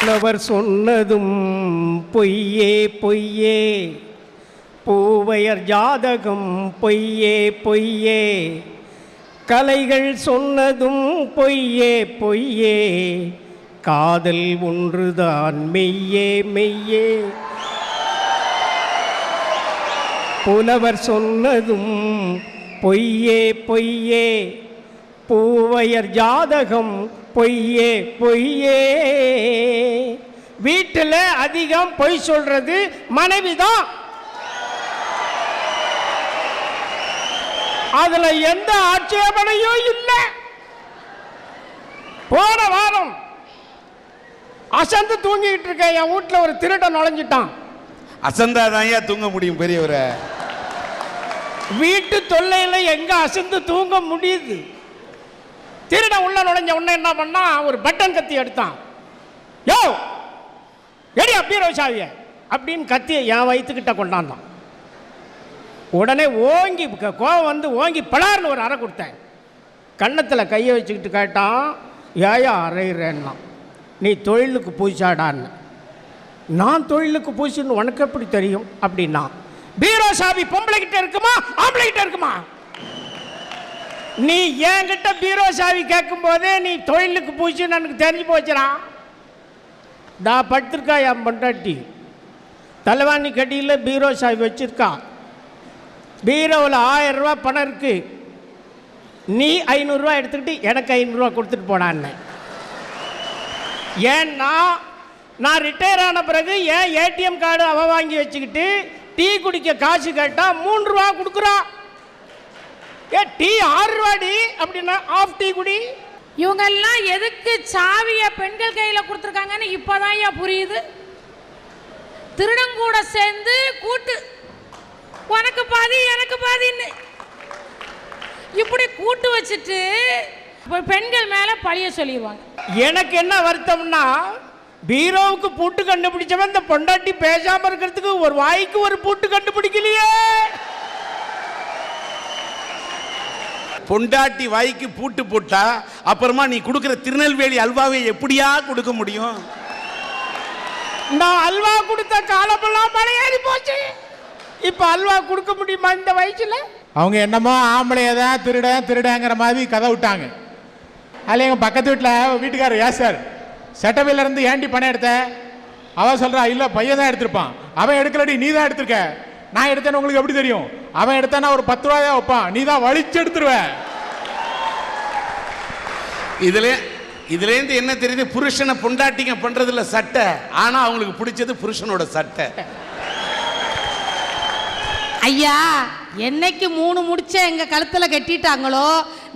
அவர் சொன்னதும் பொய்யே பொய்யே, பூவையர் ஜாதகம் பொய்யே பொய்யே, கலைகள் சொன்னதும் பொய்யே பொய்யே, காதல் ஒன்றுதான் மெய்யே மெய்யே. புலவர் சொன்னதும் பொய்யே பொய்யே, பூவையர் ஜாதகம் பொய்யே பொய்யே. வீட்டில் அதிகம் பொய் சொல்றது மனைவிதான். அதுல எந்த ஆட்சேபனையும் இல்லை. போன வாரம் அசந்து தூங்கிட்டு இருக்கேன், என் வீட்டில் ஒரு திருடன் நுழைஞ்சிட்டான். அசந்தாதான் தூங்க முடியும் பெரியவரை. வீட்டு தொல்லையில எங்க அசந்து தூங்க முடியுது? திருடன் உள்ள நுழைஞ்ச உடனே என்ன பண்ணா, ஒரு பட்டன் கத்தி எடுத்தான். யோ எடியா பீரோ சாவிய அப்படின்னு கத்தியை என் வயிற்றுக்கிட்ட கொண்டாந்தான். உடனே ஓங்கி கோவம் வந்து ஓங்கி பலார்னு ஒரு அறை கொடுத்தேன். கன்னத்தில் கையை வச்சுக்கிட்டு கேட்டான், ஏயா அறையிறேன்னா, நீ தொழிலுக்கு பூச்சாடான்னு. நான் தொழிலுக்கு பூச்சின்னு உனக்கு எப்படி தெரியும் அப்படின்னா, பீரோ சாவி பொம்பளை கிட்ட இருக்குமா ஆம்பளை கிட்ட இருக்குமா? நீ என்கிட்ட பீரோ சாவி கேட்கும் போதே நீ தொழிலுக்கு பூச்சின்னு எனக்கு தெரிஞ்சு போச்சுறான். நான் படுத்திருக்கா என் பொண்டாட்டி, தலைவாணி கட்டியில் பீரோ சாவி வச்சிருக்கா. பீரோவில் 1000 ரூபா பணம் இருக்கு. நீ 500 ரூபா எடுத்துக்கிட்டு எனக்கு 500 ரூபா கொடுத்துட்டு போடான்னு. ஏன்னா நான் ரிட்டையர் ஆன பிறகு ஏன் ஏடிஎம் கார்டு அவ வாங்கி வச்சுக்கிட்டு டீ குடிக்க காசு கேட்டால் 3 ரூபா கொடுக்குறான். டீ 6 ரூபாடி அப்படின்னா ஆஃப் டீ குடி. இவங்கெல்லாம் எதுக்கு சாவியை பெண்கள் கையில் கொடுத்துருக்காங்கன்னு இப்போதான் புரியுது. திருடங்கூட சேர்ந்து கூட்டு, உனக்கு பாதி எனக்கு பாதின்னு இப்படி கூட்டு வச்சுட்டு பெண்கள் மேலே பழிய சொல்லிடுவாங்க. எனக்கு என்ன வருத்தம்னா, பீரோவுக்கு பூட்டு கண்டுபிடிச்சவன் இந்த பொண்டாட்டி பேசாம இருக்கிறதுக்கு ஒரு வாய்க்கு ஒரு பூட்டு கண்டுபிடிக்கலையே. பொண்டாட்டி வாய்க்கு பூட்டு போட்டா அப்புறமா நீ கொடுக்கிற திருநெல்வேலி அல்வாவை எப்படியா கொடுக்க முடியும்? நான் அல்வா கொடுத்த காலமெல்லாம் மலையேறி போச்சு. இப்ப அல்வா கொடுக்க முடியுமா இந்த வயசுல? அவங்க என்னமோ ஆம்பளைய தான் திருடங்கிற மாதிரி கதை விட்டாங்க. அதில் எங்கள் பக்கத்து வீட்டில் வீட்டுக்காரர், ஏன் சார் செட்டபில் இருந்து ஏண்டி பணம் எடுத்த? அவன் சொல்கிறா, இல்லை பையன் தான் எடுத்திருப்பான். அவன் எடுக்கலடி, நீ தான் எடுத்திருக்க. நான் எடுத்தேன்னு உங்களுக்கு எப்படி தெரியும்? அவன் எடுத்தானா ஒரு 10 ரூபாயா வைப்பான், நீ தான் வலிச்சு எடுத்துருவ. இதுலேருந்து என்ன தெரியுது? புருஷனை பொண்டாட்டிங்க பண்றதுல சட்டை, ஆனா அவங்களுக்கு பிடிச்சது புருஷனோட சட்டை. ஐயா, என்னைக்கு 3 முடிச்ச எங்க கழுத்துல கட்டிட்டாங்களோ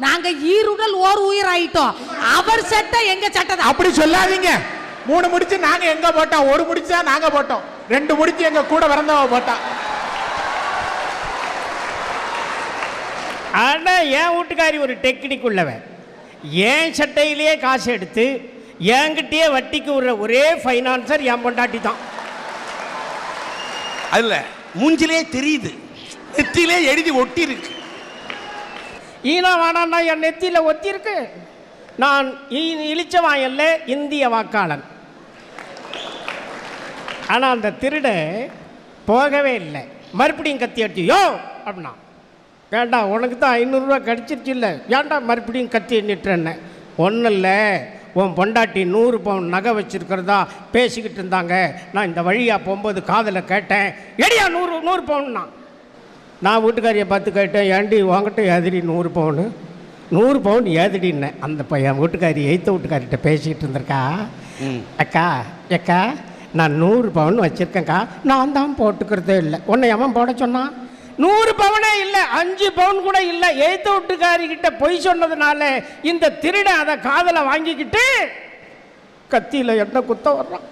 நாங்க ஈருடல் ஓர் உயிர் ஆயிட்டோம். அவர் சட்டை எங்க சட்டை. அப்படி சொல்லாதீங்க. 3 முடிச்சு நாங்க எங்க போட்டோம்? 1 முடிச்சா நாங்க போட்டோம், 2 முடிச்சு எங்க கூட வரந்தவ போட்டா. ஆனா என் வீட்டுக்காரி ஒரு டெக்னிக் உள்ளவன். என் சட்டையிலேயே காசு எடுத்து என்கிட்டயே வட்டிக்கு விடுற ஒரே ஃபைனான்சர் என் பொண்டாட்டி தான். அதுல மூஞ்சிலே தெரியுது, நெத்திலே எழுதி ஒட்டி இருக்கு. ஈனா வானா என் நெத்தியில ஒத்தி இருக்கு. நான் இளிச்சவாயல்ல இந்திய வாக்காளன். ஆனா அந்த திருட போகவே இல்லை. மறுபடியும் கத்தி அடிச்சு, யோ அப்படின்னா, ஏண்டா உனக்கு தான் 500 ரூபா கிடச்சிருச்சு இல்லை, ஏன்டா மறுபடியும் கத்தி நிட்டுறேன்னு. ஒன்றும் இல்லை, உன் பொண்டாட்டி 100 பவுன் நகை வச்சுருக்கிறதா பேசிக்கிட்டு இருந்தாங்க. நான் இந்த வழியாக போகும்போது காதில் கேட்டேன், எடியா 100 பவுன்னா. நான் வீட்டுக்காரியை பார்த்து கேட்டேன், ஏண்டி வாங்கிட்ட ஏதிரி 100 பவுனு? 100 பவுன் ஏதிடின்னேன். அந்த பையன் வீட்டுக்காரி எய்த்த வீட்டுக்காரிட்ட பேசிக்கிட்டு இருந்திருக்கா. அக்கா அக்கா நான் 100 பவுன் வச்சுருக்கேங்க்கா, நான் தான் போட்டுக்கிறதே இல்லை. உன்னை எவன் போட சொன்னான்? 100 பவுனே இல்லை, 5 பவுன் கூட இல்லை. எய்த்த வீட்டுக்காரிக்கிட்ட பொய் சொன்னதுனால இந்த திருடன் அதை காதில் வாங்கிக்கிட்டு கத்தியில் என்ன குத்த வர்றான்.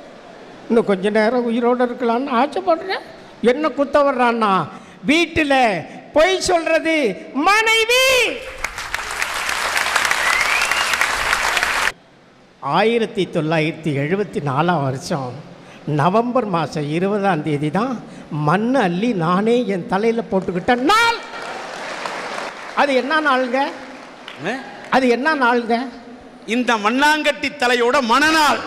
இன்னும் கொஞ்ச நேரம் உயிரோடு இருக்கலான்னு ஆசைப்படுறேன். என்ன குத்த வர்றான்னா, வீட்டில் பொய் சொல்றது மனைவி. 1974 வருஷம் நவம்பர் மாதம் 20ஆம் தேதி தான் மண் அள்ளி நானே என் தலையில் போட்டுக்கிட்ட நாள். அது என்ன நாளுங்க? அது என்ன நாளுங்க? இந்த மண்ணாங்கட்டி தலையோட மணநாள்.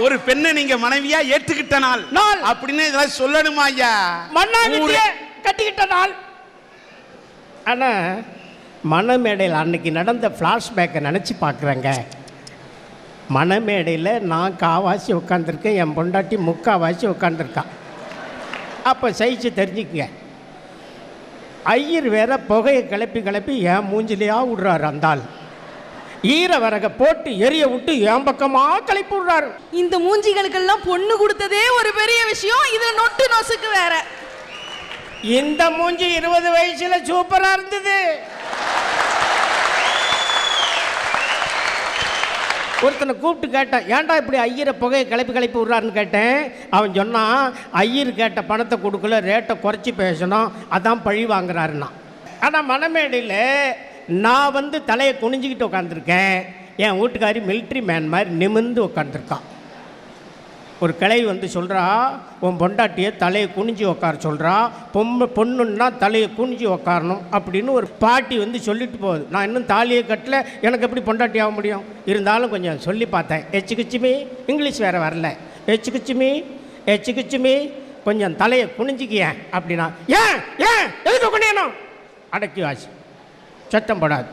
ஒரு பெண்ணை நீங்க மனைவியா ஏற்றுக்கிட்ட நாள் நாள். அப்படின்னு இதெல்லாம் சொல்லணுமா ஐயா? மண்ணாங்கட்டிய கட்டிக்கிட்ட நாள். ஆனா மணமேடையில் அன்னைக்கு நடந்த ஃப்ளாஷ்பேக்கை நினச்சி பார்க்குறேங்க. மணமேடையில் நான் காவாசி உட்காந்துருக்கேன், என் பொண்டாட்டி முக்காவாசி உட்காந்துருக்கான். அப்போ சைச்சு தெரிஞ்சுக்குங்க. ஐயர் வேற புகையை கிளப்பி என் மூஞ்சிலையா விடுறாரு. அந்தாள் ஈர வரக போட்டு எரிய விட்டு என் பக்கமா கிளப்பி விடுறாரு. இந்த மூஞ்சிகளுக்கெல்லாம் பொண்ணு கொடுத்ததே ஒரு பெரிய விஷயம், இது நொட்டு நொசுக்கு வேற. இந்த மூஞ்சி 20 வயசுல சூப்பரா இருந்தது. ஒருத்தனை கூப்பிட்டு கேட்டேன், ஏன்டா இப்படி ஐயரை புகையை கிளப்பி விட்றாருன்னு கேட்டேன். அவன் சொன்னான், ஐயர் கேட்ட பணத்தை கொடுக்கல, ரேட்டை குறைச்சி பேசணும், அதான் பழி வாங்குறாருன்னா. ஆனால் மணமேடையில் நான் தலையை குனிஞ்சிக்கிட்டு உட்காந்துருக்கேன், என் வீட்டுக்காரி மிலிட்ரி மேன் மாதிரி நிமிர்ந்து உட்காந்துருக்கான். ஒரு கிளவி சொல்கிறா, உன் பொண்டாட்டியை தலையை குனிஞ்சி உட்கார சொல்கிறா, பொண்ணுன்னா தலையை குனிஞ்சி உட்காரணும் அப்படின்னு ஒரு பாட்டி சொல்லிட்டு போகுது. நான் இன்னும் தாலியை கட்டல, எனக்கு எப்படி பொண்டாட்டி ஆக முடியும்? இருந்தாலும் கொஞ்சம் சொல்லி பார்த்தேன். எச்சுக்குச்சுமி, இங்கிலீஷ் வேறு வரல, எச்சுக்குச்சுமி கொஞ்சம் தலையை குனிஞ்சிக்கியேன் அப்படின்னா. ஏன் ஏன் எதுக்கு குனியணும்? அடக்கி வாசி, சத்தம் போடாது,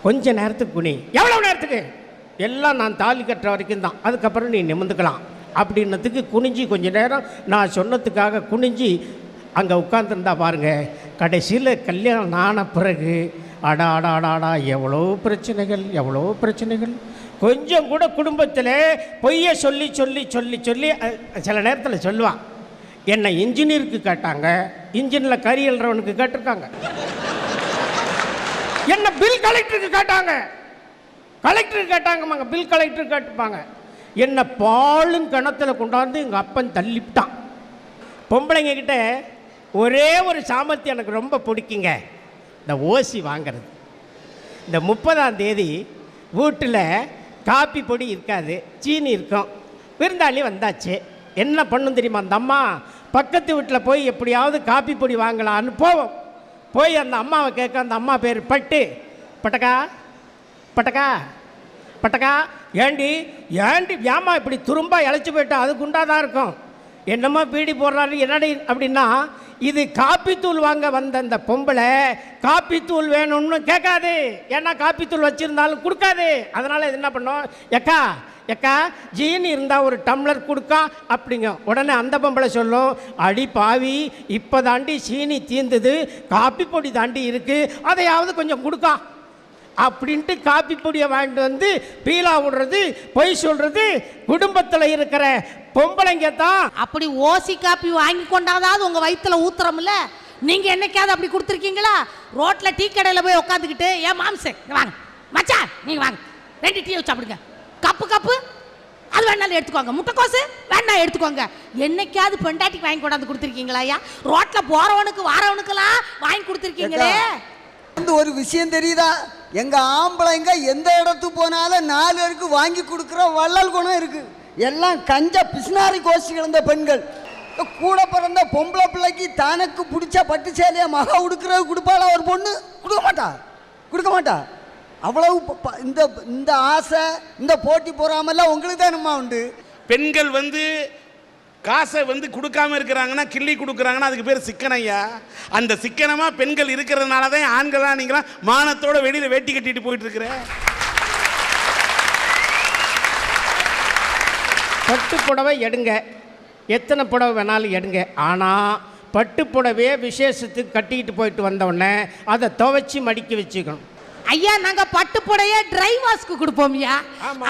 கொஞ்ச நேரத்துக்கு குனி. எவ்வளோ நேரத்துக்கு? எல்லாம் நான் தாலி கட்டுற வரைக்கும் தான், அதுக்கப்புறம் நீ நிமிந்துக்கலாம் அப்படின்னதுக்கு குனிஞ்சி கொஞ்ச நேரம் நான் சொன்னதுக்காக குனிஞ்சி அங்கே உட்காந்துருந்தா பாருங்க. கடைசியில் கல்யாணம் ஆன பிறகு அடாடாடாடா எவ்வளோ பிரச்சனைகள். கொஞ்சம் கூட குடும்பத்தில் பொய்யை சொல்லி சில நேரத்தில் சொல்லுவான். என்னை இன்ஜினியருக்கு கேட்டாங்க, இன்ஜினில் கறி எழுறவனுக்கு கேட்டிருக்காங்க. என்ன பில் கலெக்டருக்கு கேட்டாங்க, பில் கலெக்டர் கேட்டுப்பாங்க. என்ன பாலும் கிணத்துல கொண்டாந்து எங்கள் அப்பன் தள்ளிவிட்டான். பொம்பளைங்க கிட்ட ஒரே ஒரு சாமர்த்தியம் எனக்கு ரொம்ப பிடிக்குங்க, இந்த ஓசி வாங்கிறது. இந்த 30ஆம் தேதி வீட்டில் காப்பி பொடி இருக்காது, சீனி இருக்கும். விருந்தாளி வந்தாச்சு, என்ன பண்ணும் தெரியுமா? அந்த அம்மா பக்கத்து வீட்டில் போய் எப்படியாவது காப்பி பொடி வாங்கலான்னு போவோம். போய் அந்த அம்மாவை கேட்க, அந்த அம்மா பேர் பட்டக்கா ஏண்டி ஏமா இப்படி துரும்பா இழைச்சி போயிட்டா, அது குண்டாதான் இருக்கும், என்னம்மா பீடி போடுறாரு என்னடி அப்படின்னா, இது காப்பித்தூள் வாங்க வந்த அந்த பொம்பளை காப்பித்தூள் வேணும்னு கேட்காது, ஏன்னா காப்பித்தூள் வச்சுருந்தாலும் கொடுக்காது. அதனால் இது என்ன பண்ணோம், எக்கா ஜீனி இருந்தால் ஒரு டம்ளர் கொடுக்கா அப்படிங்க. உடனே அந்த பொம்பளை சொல்லும், அடி பாவி, இப்போ தாண்டி சீனி தீர்ந்தது, காப்பி பொடி தாண்டி இருக்குது, அதையாவது கொஞ்சம் கொடுக்கா அப்படின்ட்டு காப்பி பொடியை வாங்கிட்டு பீலா விடுறது, பொய் சொல்கிறது குடும்பத்தில் இருக்கிற பொம்பளைங்க தான். அப்படி ஓசி காப்பி வாங்கி கொண்டாதாவது உங்கள் வயிற்றுல ஊத்துறோம்ல, நீங்கள் என்னைக்காவது அப்படி கொடுத்துருக்கீங்களா? ரோட்டில் டீ கடையில் போய் உட்காந்துக்கிட்டு, ஏன் மாம்சே வாங்க, மச்சா நீங்கள் வாங்க 2 டீ வச்சு சாப்பிடுங்க, கப்பு அது வேணாலும் எடுத்துக்கோங்க, முட்டைக்கோசு வேணா எடுத்துக்கோங்க. என்னைக்காவது பெண்டாட்டிக்கு வாங்கி கொண்டாந்து கொடுத்துருக்கீங்களா? ஐயா ரோட்டில் போகிறவனுக்கு வாரவனுக்கெல்லாம் வாங்கி கொடுத்துருக்கீங்களே. ஒரு விஷயம் தெரியுதா, எங்க ஆம்பளைங்க எந்த இடத்துக்கு போனாலும் 4 பேருக்கு வாங்கி கொடுக்குற வள்ளல் குணம் இருக்கு. எல்லாம் கஞ்ச பிசினாரி கோஷ்டி கிடந்த பெண்கள். கூட பிறந்த பொம்பளை பிள்ளைக்கு தனக்கு பிடிச்ச பட்டு சேலையை மகா உடுக்கிறது கொடுப்பாளா ஒரு பொண்ணு? கொடுக்க மாட்டா. அவ்வளவு இந்த ஆசை, இந்த போட்டி போறாமல்லாம் உங்களுக்கு தானம்மா உண்டு. பெண்கள் காசை கொடுக்காம இருக்கிறாங்கன்னா, கிள்ளி கொடுக்குறாங்கன்னா, அதுக்கு பேர் சிக்கனையா. அந்த சிக்கனமா பெண்கள் இருக்கிறதுனால தான் ஆண்களா நீங்களா மானத்தோட வெளியில வேட்டி கட்டிட்டு போயிட்டு இருக்கிற. பட்டு புடவை எடுங்க, எத்தனை புடவை வேணாலும் எடுங்க. ஆனால் பட்டு புடவையே விசேஷத்துக்கு கட்டிக்கிட்டு போயிட்டு வந்தோடனே அதை துவைச்சி மடிக்க வச்சுக்கணும். ஐயா நாங்க பட்டு புடைய ட்ரை வாஷ்க்கு கொடுப்போம்யா,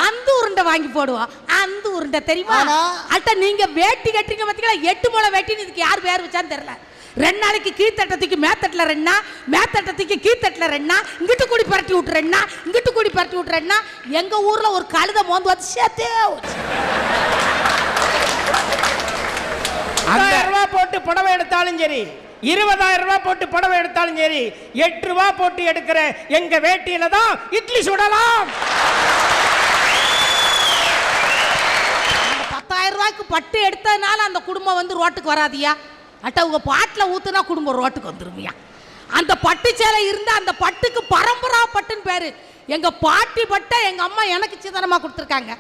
அந்த உருண்டை வாங்கி போடுவோம். அந்த உருண்டை தெரியுமா? அட்ட நீங்க வேட்டி கட்டுறீங்க பாத்தீங்களா, 8 முளை வேட்டின்னு இதுக்கு யார் பேர் வச்சான்னு தெரியல. 2 நாளைக்கு கீழ்த்தட்டத்துக்கு மேத்தட்டில் 2 மேத்தட்டத்துக்கு கீழ்த்தட்டில் 2 இங்கிட்டு கூடி பரட்டி விட்டுறேன்னா, இங்கிட்டு கூடி பரட்டி விட்டுறேன்னா. எங்க ஊர்ல ஒரு கழுதை மோந்து வச்சு சேர்த்தே 1000 ரூபாய் போட்டு புடவை எடுத்தாலும் சரி, 20,000 ரூபாய் போட்டு புடவை எடுத்தாலும் சரி, 8 ரூபாய் போட்டு எடுக்கிற எங்க வேட்டியில தான் இட்லி சுடலாம். 10,000 ரூபாய்க்கு பட்டு எடுத்ததுனால அந்த குடும்பம் ரோட்டுக்கு வராதியா. அட்ட உங்க பாட்டில் ஊத்துனா குடும்பம் ரோட்டுக்கு வந்துருமியா. அந்த பட்டு சேலை இருந்தா அந்த பட்டுக்கு பரம்பரா பட்டுன்னு பேரு. எங்க பாட்டி பட்டை எங்க அம்மா எனக்கு சிதனமா கொடுத்துருக்காங்க.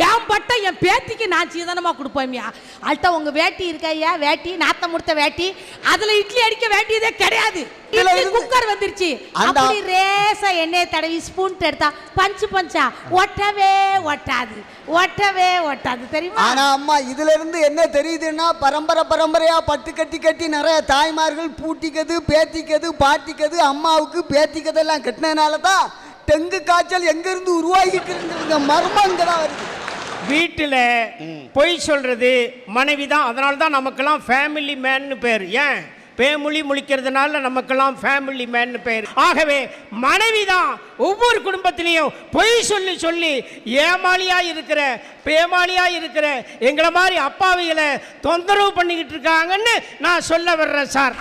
என் பட்டை என் பேத்திக்கு நான் சீதனமா கொடுப்பேன்யா. அல்ட்ட உங்க வேட்டி இருக்கையா, வேட்டி நாத்தம் முடித்த வேட்டி, அதுல இட்லி அடிக்க வேண்டியதே கிடையாது. இட்லி குக்கர் வந்துருச்சு. அப்படி ரேசா எண்ணெய் தடவி ஸ்பூன் எடுத்தா பஞ்சு பஞ்சா ஒட்டவே ஒட்டாது தெரியுமா? ஆனா அம்மா இதுல இருந்து என்ன தெரியுதுன்னா, பரம்பரையா பட்டு கட்டி நிறைய தாய்மார்கள் பூட்டிக்கது, பேத்திக்கது, பாட்டிக்கது, அம்மாவுக்கு பேத்திக்கதெல்லாம் கட்டினதுனால தான் டெங்கு காய்ச்சல் எங்க இருந்து உருவாகிட்டு இருந்ததுங்க. மர்மம் அங்கதான் வருது. வீட்டில் பொய் சொல்றது மனைவி தான். அதனால தான் நமக்கெல்லாம் ஃபேமிலி மேன்னு பேர். ஏன் பேமொழி முழிக்கிறதுனால நமக்கெல்லாம் ஃபேமிலி மேன் பேர். ஆகவே மனைவி தான் ஒவ்வொரு குடும்பத்திலையும் பொய் சொல்லி ஏமாளியா இருக்கிற பேமாளியா இருக்கிற எங்களை மாதிரி அப்பாவிகளை தொந்தரவு பண்ணிக்கிட்டு இருக்காங்கன்னு நான் சொல்ல வர்றேன் சார்.